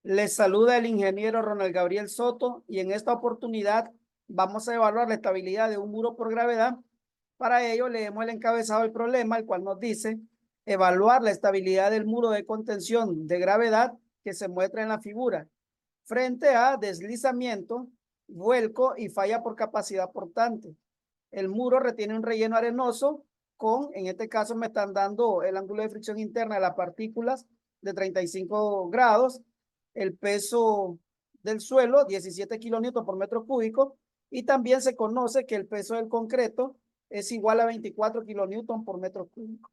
Les saluda el ingeniero Ronald Gabriel Soto y en esta oportunidad vamos a evaluar la estabilidad de un muro por gravedad. Para ello leemos el encabezado del problema, el cual nos dice evaluar la estabilidad del muro de contención de gravedad que se muestra en la figura frente a deslizamiento, vuelco y falla por capacidad portante. El muro retiene un relleno arenoso con, en este caso me están dando el ángulo de fricción interna de las partículas de 35 grados, el peso del suelo 17 kilonewton por metro cúbico y también se conoce que el peso del concreto es igual a 24 kilonewton por metro cúbico.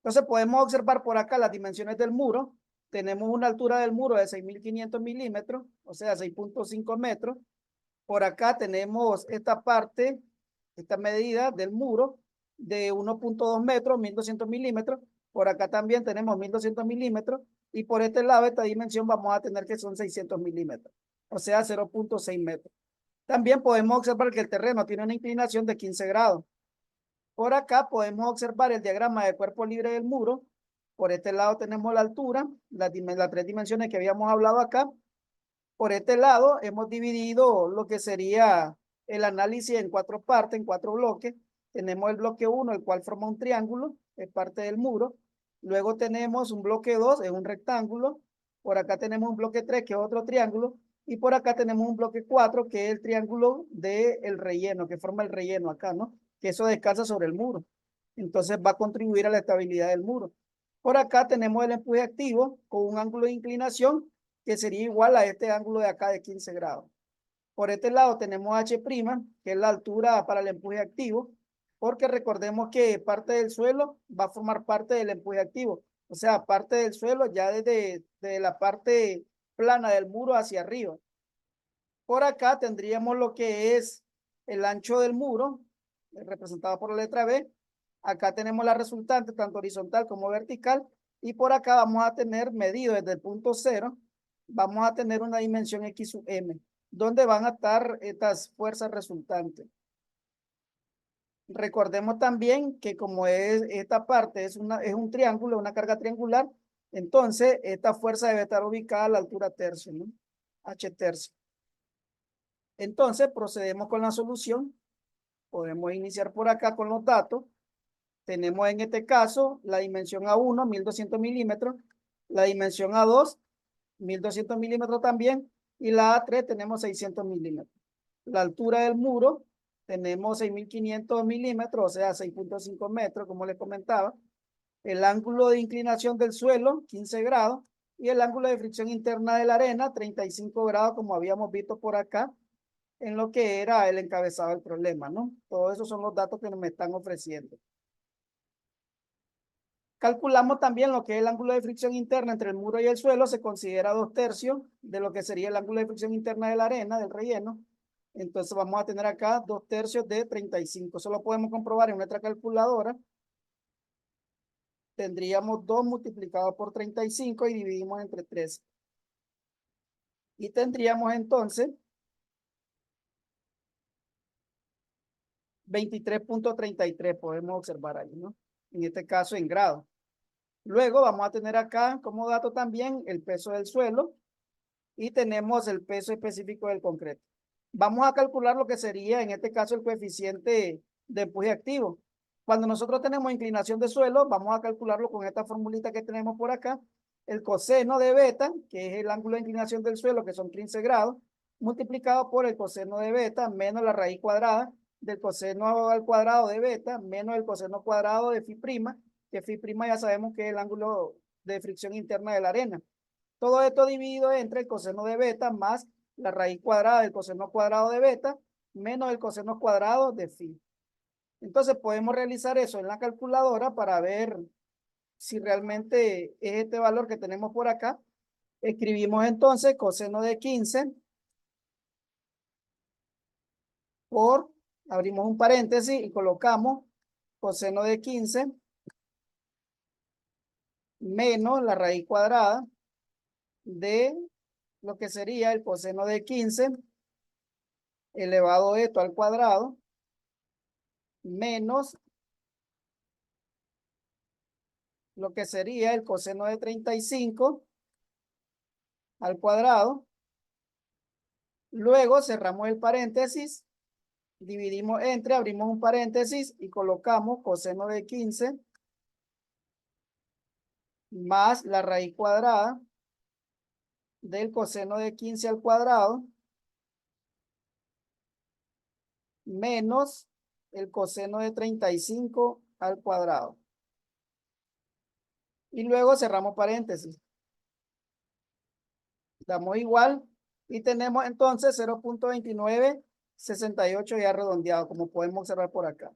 Entonces podemos observar por acá las dimensiones del muro. Tenemos una altura del muro de 6.500 milímetros, o sea 6.5 metros. Por acá tenemos esta parte, esta medida del muro de 1.2 metros, 1.200 milímetros. Por acá también tenemos 1.200 milímetros. Y por este lado, esta dimensión vamos a tener que son 600 milímetros, o sea 0.6 metros. También podemos observar que el terreno tiene una inclinación de 15 grados. Por acá podemos observar el diagrama de cuerpo libre del muro. Por este lado tenemos la altura, las tres dimensiones que habíamos hablado acá. Por este lado hemos dividido lo que sería el análisis en 4 partes, en 4 bloques. Tenemos el bloque 1, el cual forma un triángulo, es parte del muro. Luego tenemos un bloque 2, es un rectángulo. Por acá tenemos un bloque 3, que es otro triángulo. Y por acá tenemos un bloque 4, que es el triángulo del relleno, que forma el relleno acá, ¿no? Que eso descansa sobre el muro. Entonces va a contribuir a la estabilidad del muro. Por acá tenemos el empuje activo con un ángulo de inclinación que sería igual a este ángulo de acá de 15 grados. Por este lado tenemos H', que es la altura para el empuje activo, porque recordemos que parte del suelo va a formar parte del empuje activo. O sea, parte del suelo ya desde la parte plana del muro hacia arriba. Por acá tendríamos lo que es el ancho del muro, representado por la letra B. Acá tenemos la resultante, tanto horizontal como vertical. Y por acá vamos a tener medido desde el punto 0. Vamos a tener una dimensión X sub M, donde van a estar estas fuerzas resultantes. Recordemos también que como es esta parte es un triángulo, una carga triangular, entonces esta fuerza debe estar ubicada a la altura tercio, ¿no? H tercio. Entonces procedemos con la solución. Podemos iniciar por acá con los datos. Tenemos en este caso la dimensión A1, 1.200 milímetros, la dimensión A2, 1.200 milímetros también, y la A3 tenemos 600 milímetros. La altura del muro tenemos 6.500 milímetros, o sea 6.5 metros, como les comentaba. El ángulo de inclinación del suelo, 15 grados, y el ángulo de fricción interna de la arena, 35 grados, como habíamos visto por acá, en lo que era el encabezado del problema, ¿no? Todos esos son los datos que me están ofreciendo. Calculamos también lo que es el ángulo de fricción interna entre el muro y el suelo, se considera 2/3 de lo que sería el ángulo de fricción interna de la arena, del relleno. Entonces vamos a tener acá 2/3 de 35. Eso lo podemos comprobar en nuestra calculadora. Tendríamos 2 multiplicado por 35 y dividimos entre 3. Y tendríamos entonces 23.33, podemos observar ahí, ¿no? En este caso en grado. Luego vamos a tener acá como dato también el peso del suelo y tenemos el peso específico del concreto. Vamos a calcular lo que sería en este caso el coeficiente de empuje activo. Cuando nosotros tenemos inclinación de suelo, vamos a calcularlo con esta formulita que tenemos por acá. El coseno de beta, que es el ángulo de inclinación del suelo, que son 15 grados, multiplicado por el coseno de beta menos la raíz cuadrada del coseno al cuadrado de beta menos el coseno cuadrado de phi', que phi' ya sabemos que es el ángulo de fricción interna de la arena. Todo esto dividido entre el coseno de beta más la raíz cuadrada del coseno cuadrado de beta menos el coseno cuadrado de phi. Entonces podemos realizar eso en la calculadora para ver si realmente es este valor que tenemos por acá. Escribimos entonces coseno de 15 por, abrimos un paréntesis y colocamos coseno de 15 menos la raíz cuadrada de lo que sería el coseno de 15 elevado esto al cuadrado menos lo que sería el coseno de 35 al cuadrado. Luego cerramos el paréntesis, dividimos entre, abrimos un paréntesis y colocamos coseno de 15 más la raíz cuadrada del coseno de 15 al cuadrado menos el coseno de 35 al cuadrado. Y luego cerramos paréntesis. Damos igual y tenemos entonces 0.2968 ya redondeado, como podemos observar por acá.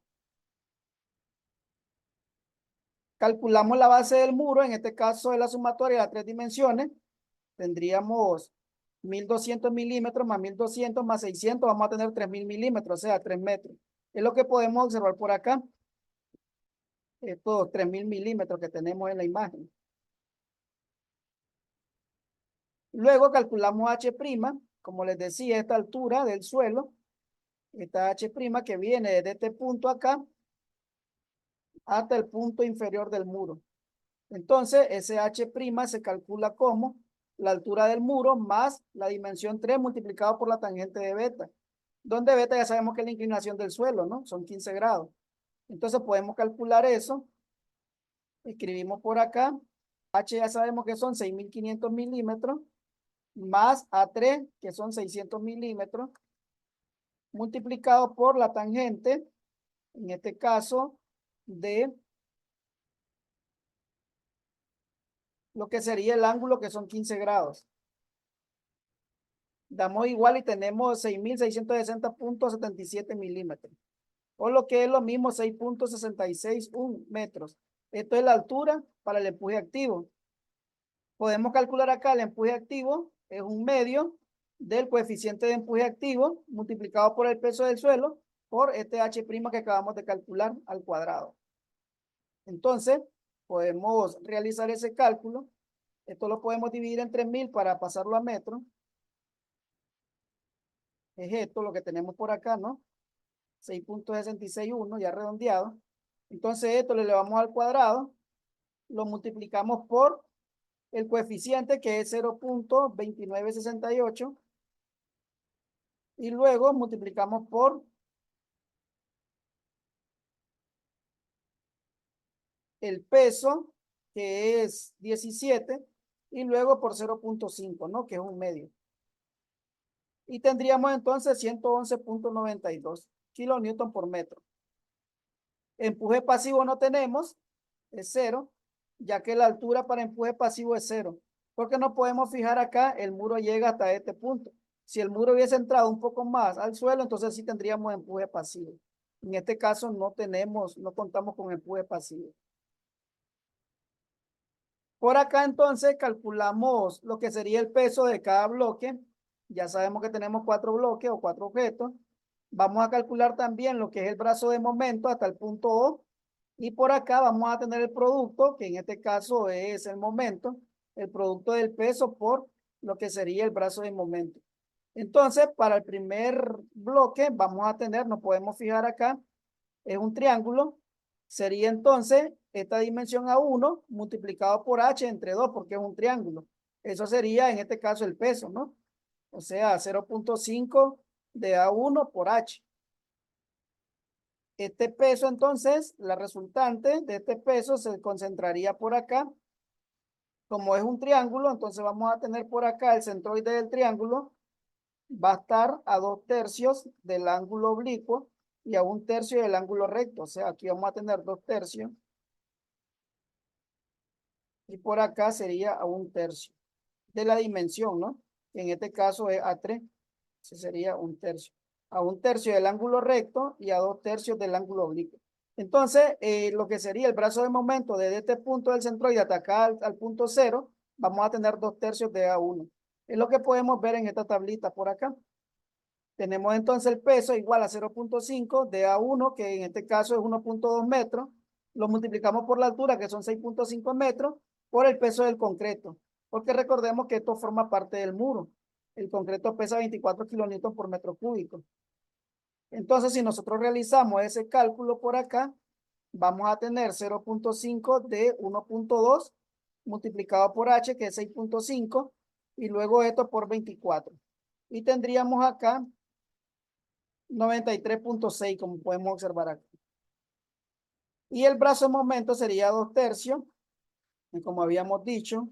Calculamos la base del muro, en este caso de la sumatoria de las tres dimensiones. Tendríamos 1200 milímetros más 1200 más 600, vamos a tener 3000 milímetros, o sea, 3 metros. Es lo que podemos observar por acá. Estos 3000 milímetros que tenemos en la imagen. Luego calculamos H', como les decía, esta altura del suelo, esta H' que viene desde este punto acá hasta el punto inferior del muro. Entonces, ese H' se calcula como la altura del muro más la dimensión 3 multiplicado por la tangente de beta, donde beta ya sabemos que es la inclinación del suelo, ¿no? Son 15 grados. Entonces podemos calcular eso. Escribimos por acá. H ya sabemos que son 6500 milímetros más A3, que son 600 milímetros, multiplicado por la tangente, en este caso, de lo que sería el ángulo, que son 15 grados. Damos igual y tenemos 6660.77 milímetros. O lo que es lo mismo, 6.661 metros. Esto es la altura para el empuje activo. Podemos calcular acá el empuje activo, es un medio del coeficiente de empuje activo multiplicado por el peso del suelo por este H' que acabamos de calcular al cuadrado. Entonces, podemos realizar ese cálculo. Esto lo podemos dividir en 3000 para pasarlo a metros. Es esto lo que tenemos por acá, ¿no? 6.661 ya redondeado. Entonces esto lo elevamos al cuadrado, lo multiplicamos por el coeficiente, que es 0.2968, y luego multiplicamos por el peso, que es 17, y luego por 0.5, ¿no? Que es un medio. Y tendríamos entonces 111.92 kilonewton por metro. Empuje pasivo no tenemos, es 0, ya que la altura para empuje pasivo es 0. Porque no podemos fijar acá, el muro llega hasta este punto. Si el muro hubiese entrado un poco más al suelo, entonces sí tendríamos empuje pasivo. En este caso no tenemos, no contamos con empuje pasivo. Por acá entonces calculamos lo que sería el peso de cada bloque. Ya sabemos que tenemos 4 bloques o 4 objetos. Vamos a calcular también lo que es el brazo de momento hasta el punto O. Y por acá vamos a tener el producto, que en este caso es el momento, el producto del peso por lo que sería el brazo de momento. Entonces, para el primer bloque vamos a tener, nos podemos fijar acá, es un triángulo. Sería entonces esta dimensión A1 multiplicado por H entre 2, porque es un triángulo. Eso sería en este caso el peso, ¿no? O sea, 0.5 de A1 por H. Este peso entonces, la resultante de este peso se concentraría por acá. Como es un triángulo, entonces vamos a tener por acá el centroide del triángulo. Va a estar a 2/3 del ángulo oblicuo y a 1/3 del ángulo recto. O sea, aquí vamos a tener 2/3. Y por acá sería a 1/3 de la dimensión, ¿no? En este caso es A3. Ese sería 1/3. A 1/3 del ángulo recto y a 2/3 del ángulo oblicuo. Entonces, lo que sería el brazo de momento desde este punto del centroide hasta acá al punto 0, vamos a tener 2/3 de A1. Es lo que podemos ver en esta tablita por acá. Tenemos entonces el peso igual a 0.5 de A1, que en este caso es 1.2 metros. Lo multiplicamos por la altura, que son 6.5 metros, por el peso del concreto. Porque recordemos que esto forma parte del muro. El concreto pesa 24 kilonewton por metro cúbico. Entonces, si nosotros realizamos ese cálculo por acá, vamos a tener 0.5 de 1.2 multiplicado por H, que es 6.5, y luego esto por 24. Y tendríamos acá 93.6, como podemos observar aquí. Y el brazo de momento sería 2/3, y como habíamos dicho,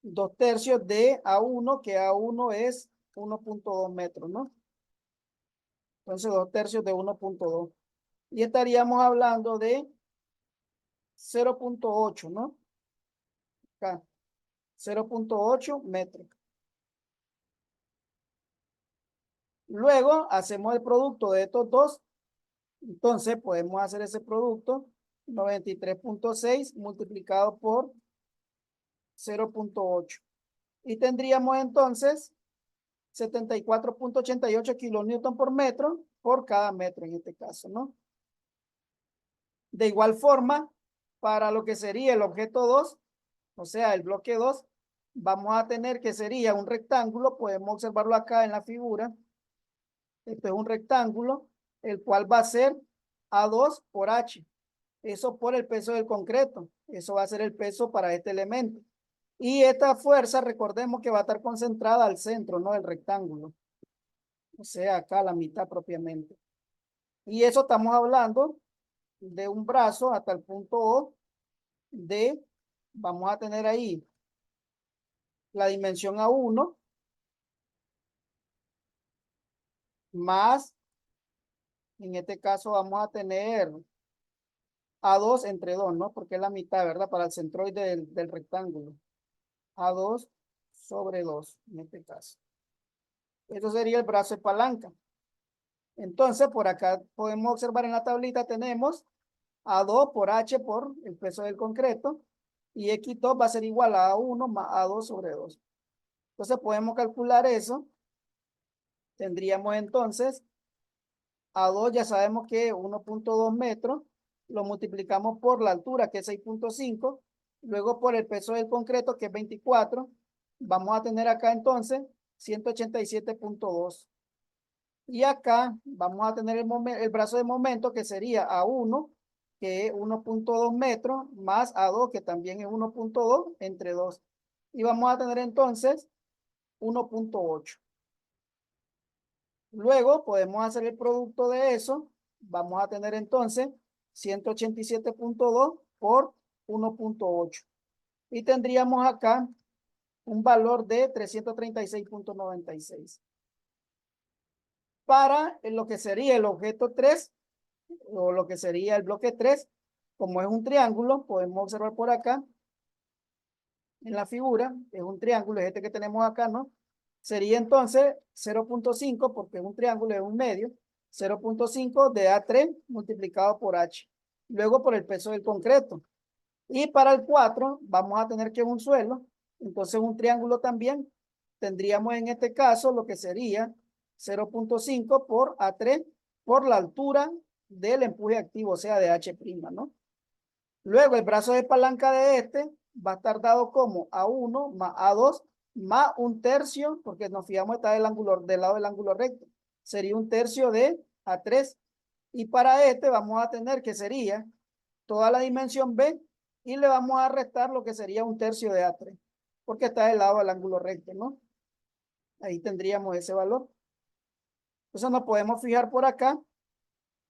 2/3 de A1, que A1 es 1.2 metros, ¿no? Entonces 2/3 de 1.2. Y estaríamos hablando de 0.8, ¿no? Acá, 0.8 metros. Luego hacemos el producto de estos dos. Entonces podemos hacer ese producto 93.6 multiplicado por 0.8. Y tendríamos entonces 74.88 kilonewton por metro por cada metro en este caso, ¿no? De igual forma, para lo que sería el objeto 2, o sea, el bloque 2, vamos a tener que sería un rectángulo, podemos observarlo acá en la figura. Esto es un rectángulo, el cual va a ser A2 por H. Eso por el peso del concreto. Eso va a ser el peso para este elemento. Y esta fuerza, recordemos que va a estar concentrada al centro, ¿no? Del rectángulo. O sea, acá a la mitad propiamente. Y eso estamos hablando de un brazo hasta el punto O de, vamos a tener ahí la dimensión A1 más, en este caso vamos a tener A2 entre 2, ¿no? Porque es la mitad, ¿verdad? Para el centroide del rectángulo. A2 sobre 2, en este caso. Eso sería el brazo de palanca. Entonces, por acá podemos observar en la tablita, tenemos A2 por H por el peso del concreto, y X2 va a ser igual a A1 más A2 sobre 2. Entonces, podemos calcular eso. Tendríamos entonces A2, ya sabemos que es 1.2 metros, lo multiplicamos por la altura, que es 6.5, luego por el peso del concreto, que es 24, vamos a tener acá entonces 187.2. Y acá vamos a tener el brazo de momento, que sería A1, que es 1.2 metros, más A2, que también es 1.2, entre 2. Y vamos a tener entonces 1.8. Luego podemos hacer el producto de eso. Vamos a tener entonces 187.2 por 1.8. Y tendríamos acá un valor de 336.96. Para lo que sería el objeto 3, o lo que sería el bloque 3, como es un triángulo, podemos observar por acá, en la figura, es un triángulo, es este que tenemos acá, ¿no? Sería entonces 0.5, porque es un triángulo, es un medio, 0.5 de A3 multiplicado por H. Luego por el peso del concreto. Y para el 4 vamos a tener que un suelo, entonces un triángulo también. Tendríamos en este caso lo que sería 0.5 por A3 por la altura del empuje activo, o sea, de H', ¿no? Luego el brazo de palanca de este va a estar dado como A1 más A2 más 1/3, porque nos fijamos está del ángulo, del lado del ángulo recto. Sería 1/3 de A3. Y para este vamos a tener que sería toda la dimensión B y le vamos a restar lo que sería 1/3 de A3, porque está del lado del ángulo recto, ¿no? Ahí tendríamos ese valor. Entonces nos podemos fijar por acá.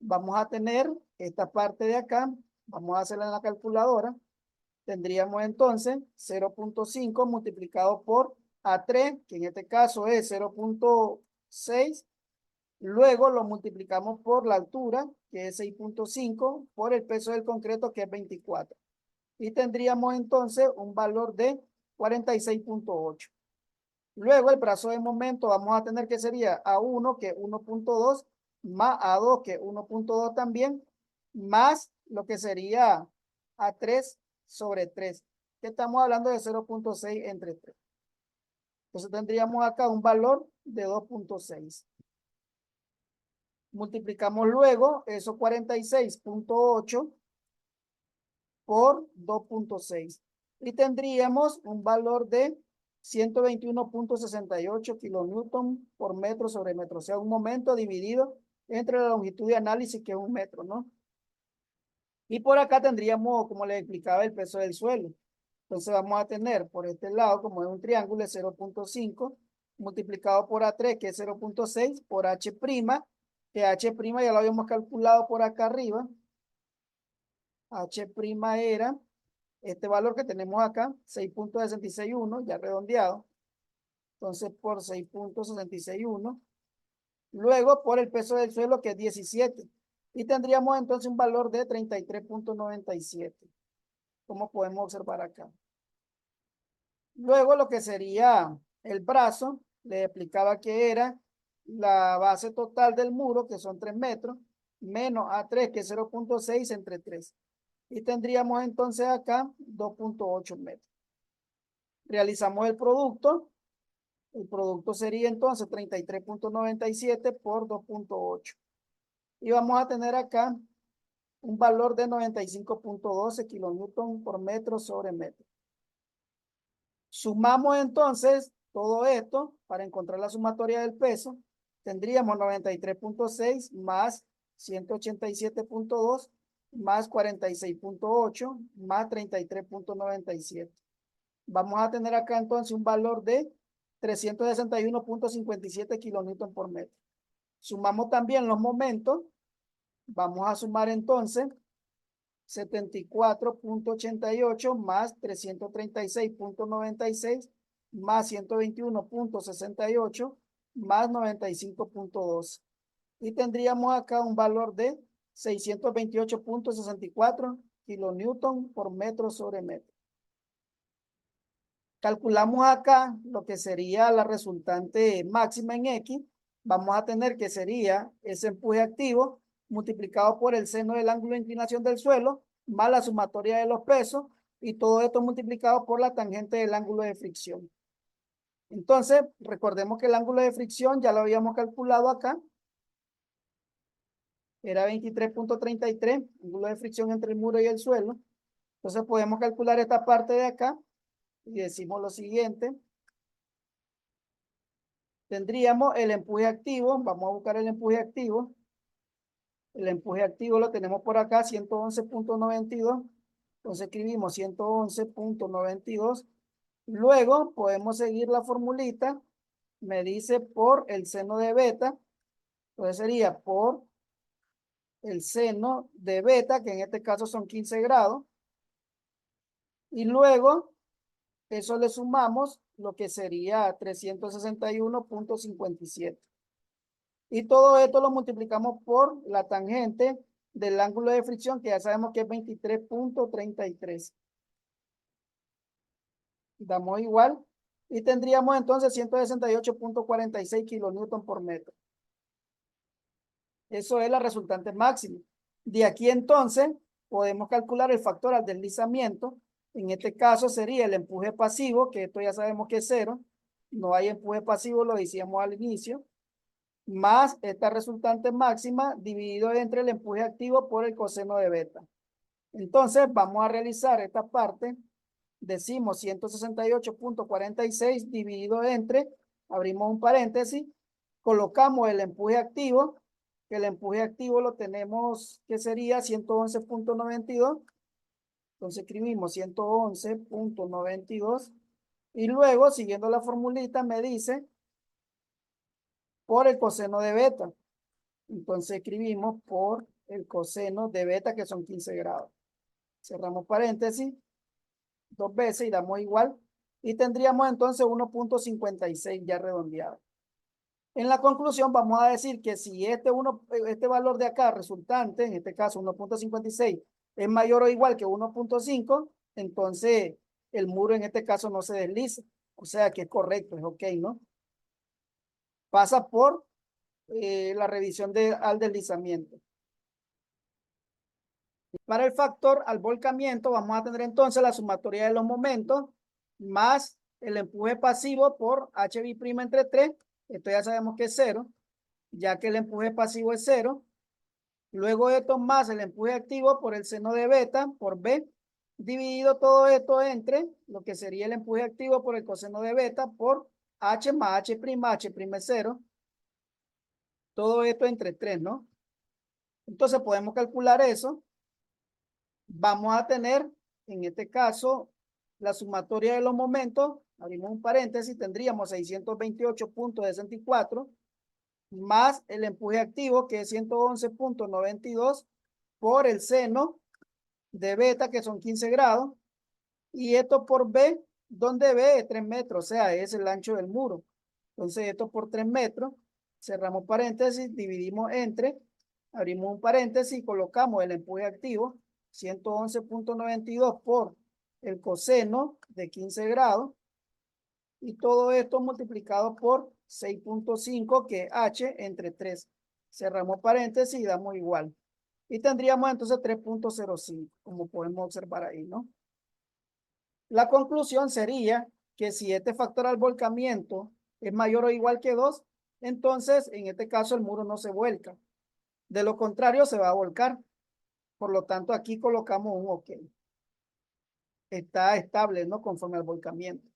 Vamos a tener esta parte de acá. Vamos a hacerla en la calculadora. Tendríamos entonces 0.5 multiplicado por A3, que en este caso es 0.6. Luego lo multiplicamos por la altura, que es 6.5, por el peso del concreto, que es 24. Y tendríamos entonces un valor de 46.8. Luego el brazo de momento vamos a tener que sería A1, que es 1.2, más A2, que es 1.2 también, más lo que sería A3 sobre 3, que estamos hablando de 0.6 entre 3. Entonces tendríamos acá un valor de 2.6. Multiplicamos luego esos 46.8 por 2.6 y tendríamos un valor de 121.68 kilonewton por metro sobre metro, o sea, un momento dividido entre la longitud de análisis, que es 1 metro, ¿no? Y por acá tendríamos, como les explicaba, el peso del suelo. Entonces vamos a tener por este lado, como es un triángulo, es 0.5 multiplicado por A3, que es 0.6, por H', que H' ya lo habíamos calculado por acá arriba. H' era este valor que tenemos acá, 6.661, ya redondeado. Entonces por 6.661. Luego por el peso del suelo, que es 17. Y tendríamos entonces un valor de 33.97, como podemos observar acá. Luego lo que sería el brazo, le explicaba que era la base total del muro, que son 3 metros, menos A3, que es 0.6 entre 3. Y tendríamos entonces acá 2.8 metros. Realizamos el producto. El producto sería entonces 33.97 por 2.8. Y vamos a tener acá un valor de 95.12 kilonewton por metro sobre metro. Sumamos entonces todo esto para encontrar la sumatoria del peso. Tendríamos 93.6 más 187.2 más 46.8 más 33.97. Vamos a tener acá entonces un valor de 361.57 kilonewton por metro. Sumamos también los momentos. Vamos a sumar entonces 74.88 más 336.96 más 121.68 más 95.12. Y tendríamos acá un valor de 628.64 kilonewton por metro sobre metro. Calculamos acá lo que sería la resultante máxima en X. Vamos a tener que sería ese empuje activo multiplicado por el seno del ángulo de inclinación del suelo más la sumatoria de los pesos, y todo esto multiplicado por la tangente del ángulo de fricción. Entonces, recordemos que el ángulo de fricción ya lo habíamos calculado acá. Era 23.33, ángulo de fricción entre el muro y el suelo. Entonces podemos calcular esta parte de acá y decimos lo siguiente. Tendríamos el empuje activo. Vamos a buscar el empuje activo. El empuje activo lo tenemos por acá, 111.92. Entonces escribimos 111.92. Luego podemos seguir la formulita. Me dice por el seno de beta. Entonces sería por el seno de beta, que en este caso son 15 grados. Y luego eso le sumamos lo que sería 361.57. Y todo esto lo multiplicamos por la tangente del ángulo de fricción, que ya sabemos que es 23.33. Damos igual. Y tendríamos entonces 168.46 kilonewton por metro. Eso es la resultante máxima. De aquí entonces podemos calcular el factor al deslizamiento. En este caso sería el empuje pasivo, que esto ya sabemos que es 0. No hay empuje pasivo, lo decíamos al inicio. Más esta resultante máxima dividido entre el empuje activo por el coseno de beta. Entonces vamos a realizar esta parte. Decimos 168.46 dividido entre, abrimos un paréntesis, colocamos el empuje activo, que el empuje activo lo tenemos, que sería 111.92. Entonces escribimos 111.92 y luego, siguiendo la formulita, me dice por el coseno de beta. Entonces escribimos por el coseno de beta, que son 15 grados. Cerramos paréntesis 2 veces y damos igual. Y tendríamos entonces 1.56 ya redondeado. En la conclusión vamos a decir que si este valor de acá resultante, en este caso 1.56, es mayor o igual que 1.5, entonces el muro en este caso no se desliza. O sea que es correcto, es ok, ¿no? Pasa por la revisión al deslizamiento. Para el factor al volcamiento vamos a tener entonces la sumatoria de los momentos más el empuje pasivo por HB' entre 3. Esto ya sabemos que es 0, ya que el empuje pasivo es 0. Luego esto más el empuje activo por el seno de beta por B, dividido todo esto entre lo que sería el empuje activo por el coseno de beta por H más H', H' es 0. Todo esto entre 3, ¿no? Entonces podemos calcular eso. Vamos a tener, en este caso, la sumatoria de los momentos, abrimos un paréntesis, tendríamos 628.64 más el empuje activo, que es 111.92 por el seno de beta, que son 15 grados, y esto por B, donde B es 3 metros, o sea, es el ancho del muro. Entonces, esto por 3 metros, cerramos paréntesis, dividimos entre, abrimos un paréntesis y colocamos el empuje activo, 111.92 por el coseno de 15 grados, y todo esto multiplicado por 6.5, que es H entre 3. Cerramos paréntesis y damos igual. Y tendríamos entonces 3.05, como podemos observar ahí, ¿no? La conclusión sería que si este factor al volcamiento es mayor o igual que 2, entonces en este caso el muro no se vuelca. De lo contrario se va a volcar. Por lo tanto, aquí colocamos un OK. Está estable, ¿no? Conforme al volcamiento.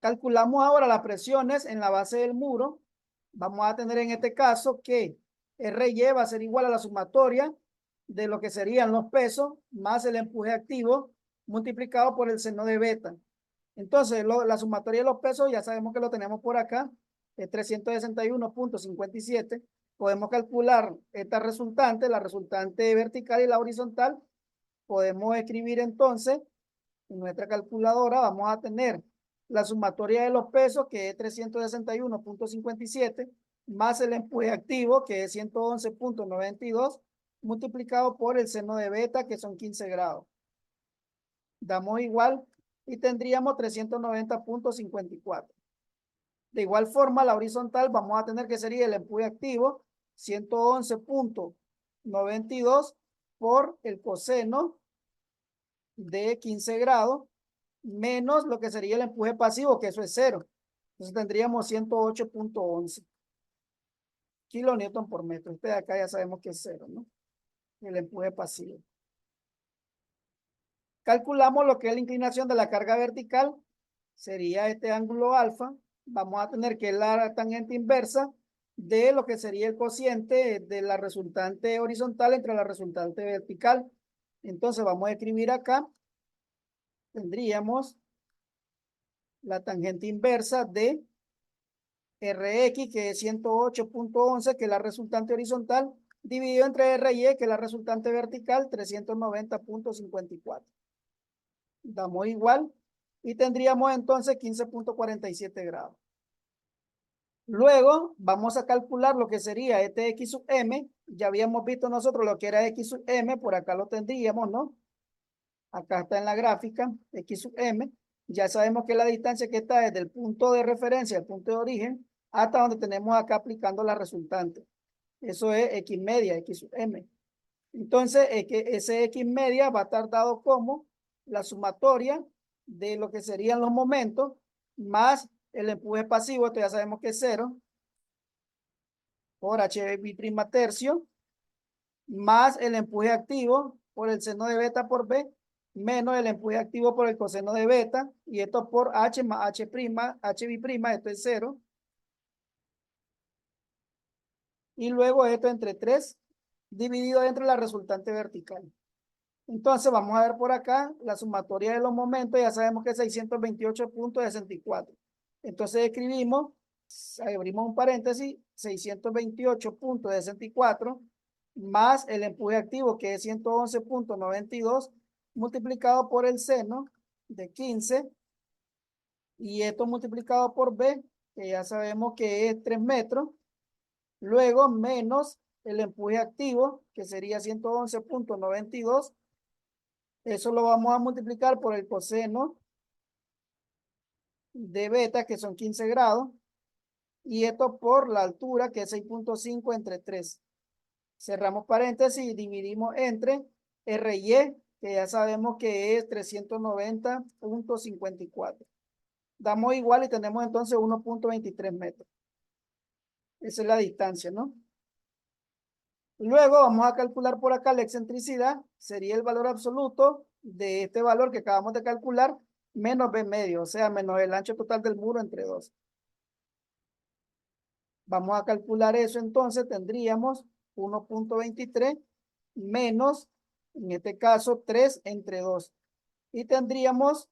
Calculamos ahora las presiones en la base del muro. Vamos a tener en este caso que RY va a ser igual a la sumatoria de lo que serían los pesos más el empuje activo multiplicado por el seno de beta. Entonces, la sumatoria de los pesos ya sabemos que lo tenemos por acá, es 361.57. Podemos calcular esta resultante, la resultante vertical y la horizontal. Podemos escribir entonces en nuestra calculadora, vamos a tener la sumatoria de los pesos, que es 361.57, más el empuje activo, que es 111.92, multiplicado por el seno de beta, que son 15 grados. Damos igual y tendríamos 390.54. De igual forma, la horizontal vamos a tener que sería el empuje activo, 111.92 por el coseno de 15 grados, menos lo que sería el empuje pasivo, que eso es 0. Entonces tendríamos 108.11 kilonewton por metro. Este de acá ya sabemos que es 0, ¿no? El empuje pasivo. Calculamos lo que es la inclinación de la carga vertical. Sería este ángulo alfa. Vamos a tener que la tangente inversa de lo que sería el cociente de la resultante horizontal entre la resultante vertical. Entonces vamos a escribir acá. Tendríamos la tangente inversa de Rx, que es 108.11, que es la resultante horizontal, dividido entre Ry, que es la resultante vertical, 390.54. Damos igual y tendríamos entonces 15.47 grados. Luego vamos a calcular lo que sería este X sub M. Ya habíamos visto nosotros lo que era X sub M, por acá lo tendríamos, ¿no? Acá está en la gráfica, X sub M. Ya sabemos que la distancia que está desde el punto de referencia, el punto de origen, hasta donde tenemos acá aplicando la resultante. Eso es X media, X sub M. Entonces, es que ese X media va a estar dado como la sumatoria de lo que serían los momentos más el empuje pasivo, esto ya sabemos que es 0, por HB' tercio, más el empuje activo por el seno de beta por B, menos el empuje activo por el coseno de beta, y esto por H más H', HB', esto es 0. Y luego esto entre 3, dividido entre la resultante vertical. Entonces vamos a ver por acá la sumatoria de los momentos, ya sabemos que es 628.64. Entonces escribimos, abrimos un paréntesis, 628.64 más el empuje activo, que es 111.92, multiplicado por el seno de 15, y esto multiplicado por B, que ya sabemos que es 3 metros, luego menos el empuje activo, que sería 111.92, eso lo vamos a multiplicar por el coseno de beta, que son 15 grados, y esto por la altura, que es 6.5 entre 3. Cerramos paréntesis y dividimos entre RY, que ya sabemos que es 390.54. Damos igual y tenemos entonces 1.23 metros. Esa es la distancia, ¿no? Luego vamos a calcular por acá la excentricidad. Sería el valor absoluto de este valor que acabamos de calcular menos B medio, o sea, menos el ancho total del muro entre 2. Vamos a calcular eso, entonces tendríamos 1.23 menos, en este caso, 3 entre 2. Y tendríamos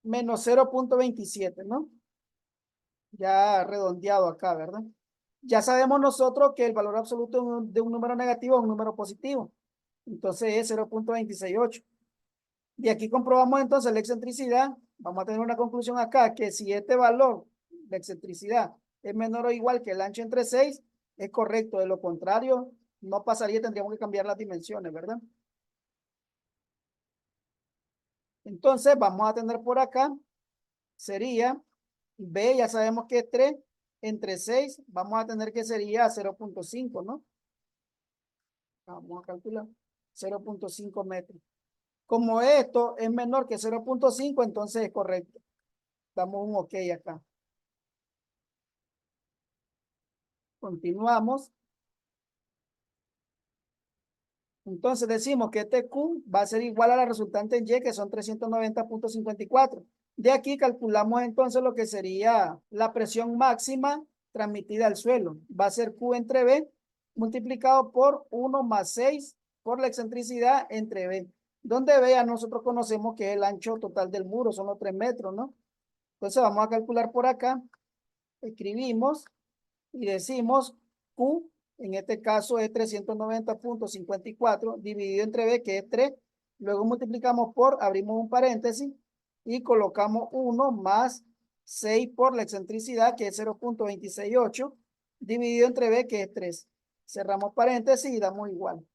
menos 0,27, ¿no? Ya redondeado acá, ¿verdad? Ya sabemos nosotros que el valor absoluto de un número negativo es un número positivo. Entonces es 0,268. De aquí comprobamos entonces la excentricidad. Vamos a tener una conclusión acá, que si este valor de excentricidad es menor o igual que el ancho entre 6, es correcto. De lo contrario, no pasaría, tendríamos que cambiar las dimensiones, ¿verdad? Entonces vamos a tener por acá, sería B, ya sabemos que es 3, entre 6, vamos a tener que sería 0,5, ¿no? Vamos a calcular 0,5 metros. Como esto es menor que 0,5, entonces es correcto. Damos un OK acá. Continuamos. Entonces decimos que este Q va a ser igual a la resultante en Y, que son 390,54. De aquí calculamos entonces lo que sería la presión máxima transmitida al suelo. Va a ser Q entre B multiplicado por 1 más 6 por la excentricidad entre B. Donde B ya nosotros conocemos que es el ancho total del muro, son los 3 metros, ¿no? Entonces vamos a calcular por acá. Escribimos y decimos Q, en este caso es 390,54 dividido entre B, que es 3. Luego multiplicamos por, abrimos un paréntesis y colocamos 1 más 6 por la excentricidad, que es 0,268, dividido entre B, que es 3. Cerramos paréntesis y damos igual.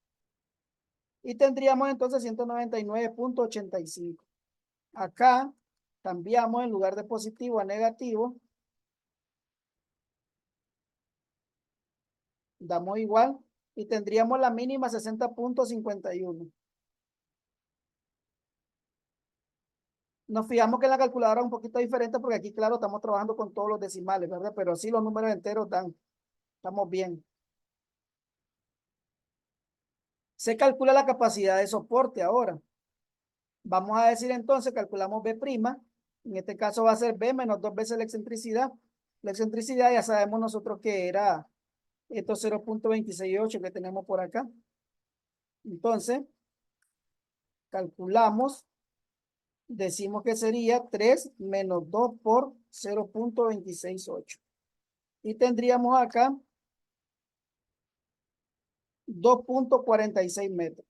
Y tendríamos entonces 199,85. Acá cambiamos en lugar de positivo a negativo. Damos igual y tendríamos la mínima 60,51. Nos fijamos que en la calculadora es un poquito diferente porque aquí, claro, estamos trabajando con todos los decimales, ¿verdad? Pero sí los números enteros dan. Estamos bien. Se calcula la capacidad de soporte ahora. Vamos a decir entonces, calculamos B'. En este caso va a ser B menos 2 veces la excentricidad. La excentricidad ya sabemos nosotros que era estos 0,268 que tenemos por acá. Entonces, calculamos. Decimos que sería 3 menos 2 por 0,268. Y tendríamos acá 2,46 metros.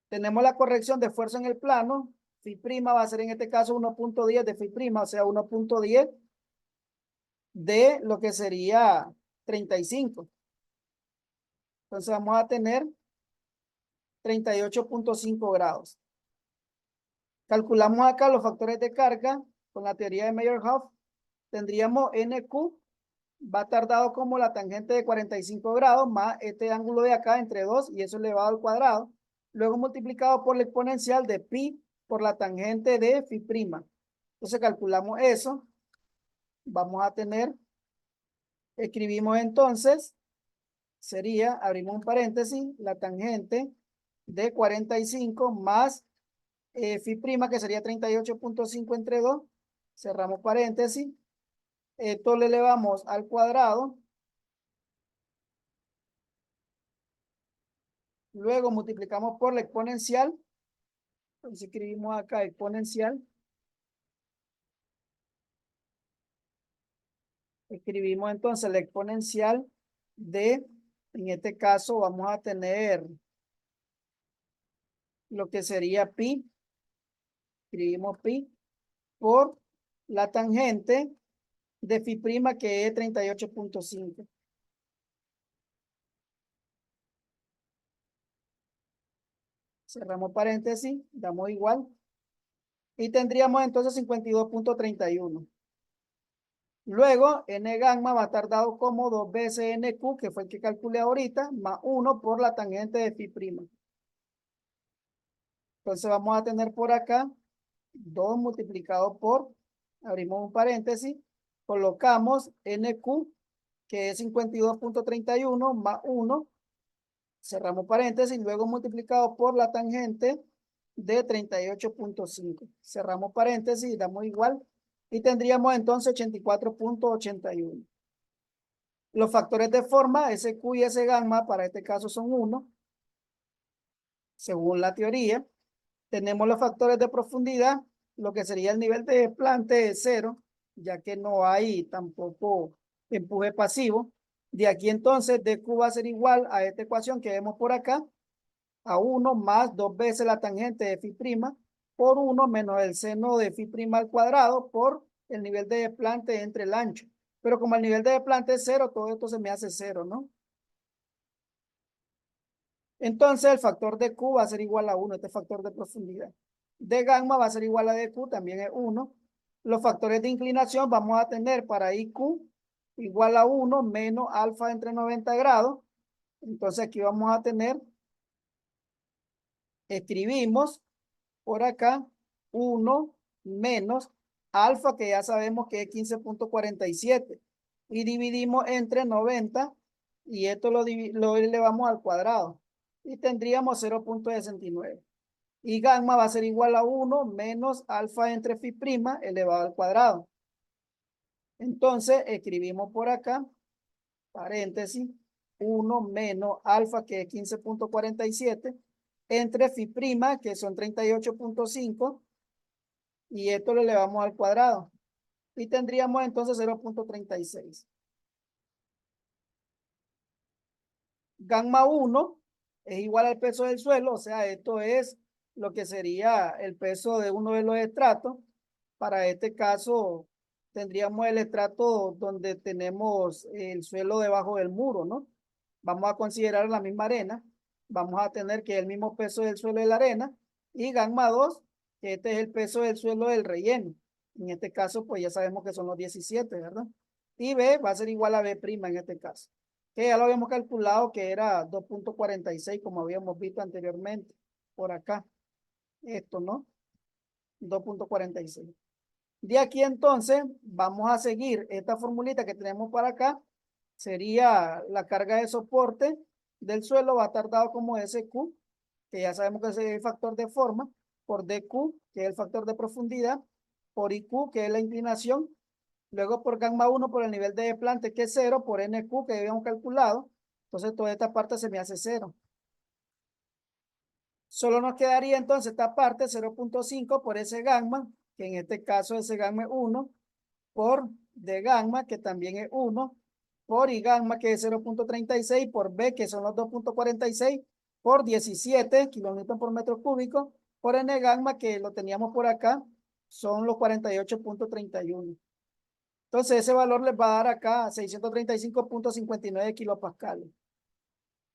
Tenemos la corrección de fuerza en el plano. Φ' va a ser en este caso 1,10 de Φ', o sea, 1,10 de lo que sería 35. Entonces vamos a tener 38,5 grados. Calculamos acá los factores de carga con la teoría de Meyerhoff. Tendríamos NQ va a estar dado como la tangente de 45 grados más este ángulo de acá entre 2 y eso elevado al cuadrado. Luego multiplicado por la exponencial de pi por la tangente de Φ'. Entonces calculamos eso. Vamos a tener, escribimos entonces, sería, abrimos un paréntesis, la tangente de 45 más Φ', que sería 38,5 entre 2. Cerramos paréntesis. Esto le elevamos al cuadrado. Luego multiplicamos por la exponencial. Entonces escribimos acá exponencial. Escribimos entonces la exponencial de, en este caso vamos a tener lo que sería pi. Escribimos pi por la tangente de Φ', que es 38,5. Cerramos paréntesis, damos igual. Y tendríamos entonces 52,31. Luego, n gamma va a estar dado como 2 veces nq, que fue el que calculé ahorita, más 1 por la tangente de Φ'. Entonces vamos a tener por acá 2 multiplicado por, abrimos un paréntesis, colocamos nq, que es 52,31 más 1, cerramos paréntesis, luego multiplicado por la tangente de 38,5. Cerramos paréntesis y damos igual. Y tendríamos entonces 84,81. Los factores de forma, SQ y S gamma, para este caso son 1, según la teoría. Tenemos los factores de profundidad, lo que sería el nivel de desplante es 0, ya que no hay tampoco empuje pasivo. De aquí entonces, DQ va a ser igual a esta ecuación que vemos por acá, a 1 más 2 veces la tangente de phi' por 1 menos el seno de phi' al cuadrado por el nivel de desplante entre el ancho. Pero como el nivel de desplante es 0, todo esto se me hace 0, ¿no? Entonces el factor de Q va a ser igual a 1, este factor de profundidad. De gamma va a ser igual a DQ, también es 1. Los factores de inclinación vamos a tener para IQ igual a 1 menos alfa entre 90 grados. Entonces aquí vamos a tener, escribimos por acá 1 menos alfa, que ya sabemos que es 15.47. Y dividimos entre 90 y esto lo elevamos al cuadrado. Y tendríamos 0.69. Y gamma va a ser igual a 1 menos alfa entre phi' elevado al cuadrado. Entonces escribimos por acá, paréntesis, 1 menos alfa, que es 15.47, entre phi', que son 38.5, y esto lo elevamos al cuadrado. Y tendríamos entonces 0.36. Gamma 1 es igual al peso del suelo, o sea, esto es lo que sería el peso de uno de los estratos. Para este caso, tendríamos el estrato donde tenemos el suelo debajo del muro, ¿no? Vamos a considerar la misma arena. Vamos a tener que el mismo peso del suelo de la arena. Y gamma 2, que este es el peso del suelo del relleno. En este caso, pues ya sabemos que son los 17, ¿verdad? Y B va a ser igual a B' en este caso, que ya lo habíamos calculado que era 2.46, como habíamos visto anteriormente, por acá. Esto, ¿no? 2.46. De aquí entonces vamos a seguir esta formulita que tenemos para acá. Sería la carga de soporte del suelo, va a estar dado como SQ, que ya sabemos que es el factor de forma, por DQ, que es el factor de profundidad, por IQ, que es la inclinación, luego por gamma 1 por el nivel de desplante, que es 0, por NQ, que habíamos calculado. Entonces toda esta parte se me hace 0. Solo nos quedaría entonces esta parte 0.5 por ese gamma, que en este caso ese gamma es 1, por D gamma, que también es 1, por I gamma, que es 0.36, por B, que son los 2.46, por 17 kilonewton por metro cúbico, por N gamma, que lo teníamos por acá, son los 48.31. Entonces ese valor les va a dar acá 635.59 kilopascales.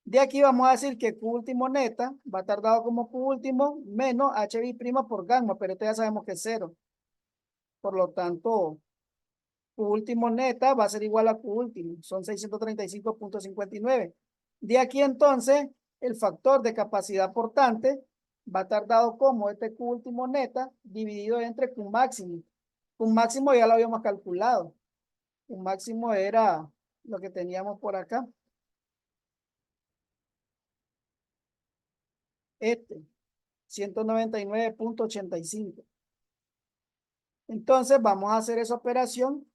De aquí vamos a decir que Q último neta va a estar dado como Q último menos HB' por gamma, pero esto ya sabemos que es 0. Por lo tanto, Q último neta va a ser igual a Q último, son 635.59. De aquí entonces, el factor de capacidad portante va a estar dado como este Q último neta dividido entre Q máximo. Q máximo ya lo habíamos calculado. Q máximo era lo que teníamos por acá. Este, 199.85. Entonces vamos a hacer esa operación.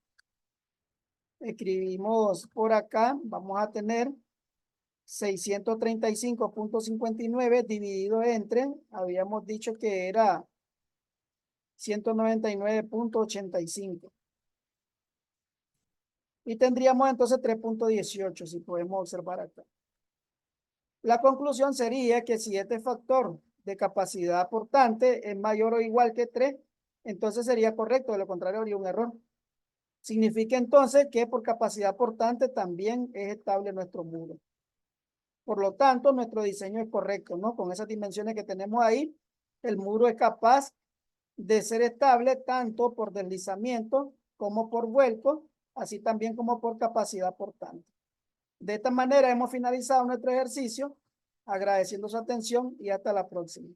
Escribimos por acá, vamos a tener 635.59 dividido entre, habíamos dicho que era 199.85. Y tendríamos entonces 3.18, si podemos observar acá. La conclusión sería que si este factor de capacidad portante es mayor o igual que 3, entonces sería correcto, de lo contrario habría un error. Significa entonces que por capacidad portante también es estable nuestro muro. Por lo tanto, nuestro diseño es correcto, ¿no? Con esas dimensiones que tenemos ahí, el muro es capaz de ser estable tanto por deslizamiento como por vuelco, así también como por capacidad portante. De esta manera hemos finalizado nuestro ejercicio, agradeciendo su atención y hasta la próxima.